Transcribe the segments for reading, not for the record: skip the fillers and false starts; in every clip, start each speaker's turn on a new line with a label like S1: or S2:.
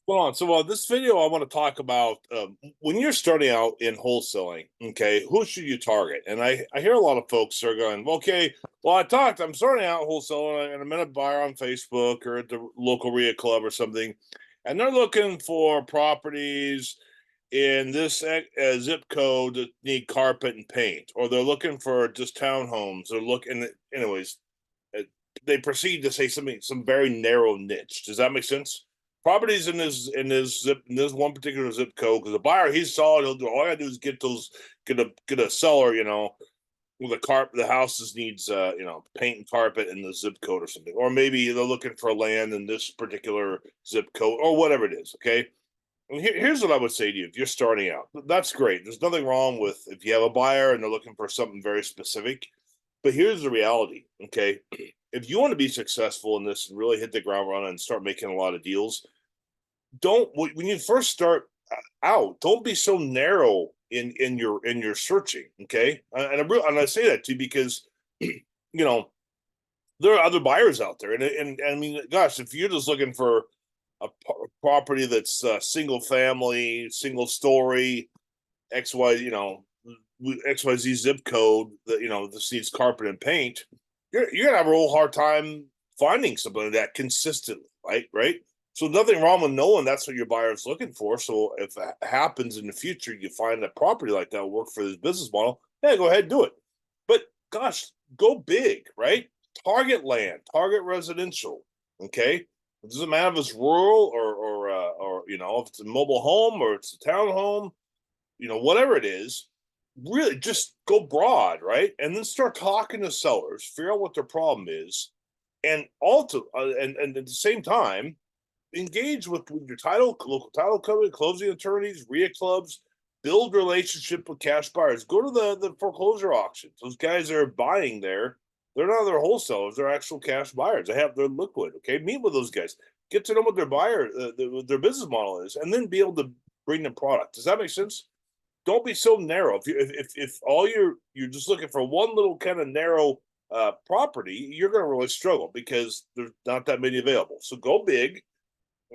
S1: Hold on. So, this video, I want to talk about when you're starting out in wholesaling. Okay, who should you target? And I hear a lot of folks are going, well, okay, well, I'm starting out wholesaling, and I'm in a buyer on Facebook or at the local RIA club or something, and they're looking for properties in this zip code that need carpet and paint, or they're looking for just townhomes. They're looking, anyways. uh, They proceed to say some very narrow niche. Does that make sense? Properties in this one particular zip code, because the buyer, he's solid. He'll do all I gotta do is get a seller, with the houses needs paint and carpet in the zip code or something, or maybe they're looking for land in this particular zip code or whatever it is. Okay, and here's what I would say to you: if you're starting out, that's great. There's nothing wrong with if you have a buyer and they're looking for something very specific. But here's the reality, okay? If you want to be successful in this and really hit the ground running and start making a lot of deals, don't when you first start out, don't be so narrow in your searching, okay? And I say that too because you know there are other buyers out there, and I mean, gosh, if you're just looking for a property that's single family, single story, XY, XYZ zip code that this needs carpet and paint, you're gonna have a real hard time finding something like that consistently, right? Right. So nothing wrong with knowing that's what your buyer is looking for. So if that happens in the future, you find a property like that will work for this business model, yeah, go ahead and do it. But gosh, go big, right? Target land, target residential. Okay. It doesn't matter if it's rural or if it's a mobile home or it's a townhome, whatever it is, really just go broad, right? And then start talking to sellers, figure out what their problem is, and and at the same time, engage with your local title company, closing attorneys, RIA clubs, build relationship with cash buyers. Go to the foreclosure auctions. Those guys that are buying there, they're not their wholesalers, they're actual cash buyers. They have their liquid. Okay, meet with those guys. Get to know what what their business model is, and then be able to bring them product. Does that make sense? Don't be so narrow. If all you're just looking for one little kind of narrow property, you're going to really struggle because there's not that many available. So go big,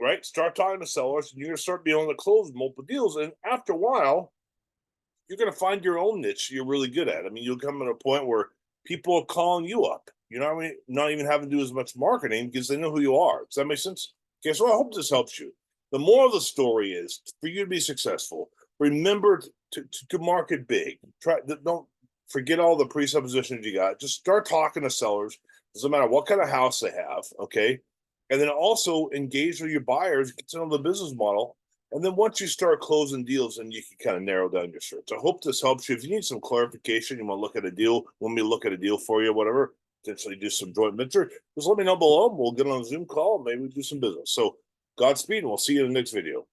S1: right? Start talking to sellers, and you're going to start being able to close multiple deals. And after a while, you're going to find your own niche you're really good at. I mean, you'll come to a point where people are calling you up. You know what I mean? Not even having to do as much marketing because they know who you are. Does that make sense? Okay, so I hope this helps you. The moral of the story is for you to be successful, remember to market big. Don't forget all the presuppositions you got. Just start talking to sellers. Doesn't matter what kind of house they have, okay? And then also engage with your buyers, get to know the business model. And then once you start closing deals, then you can kind of narrow down your search. I hope this helps you. If you need some clarification, you want to look at a deal, want me to look at a deal for you, whatever, potentially do some joint venture, just let me know below. We'll get on a Zoom call and maybe we do some business. So Godspeed, and we'll see you in the next video.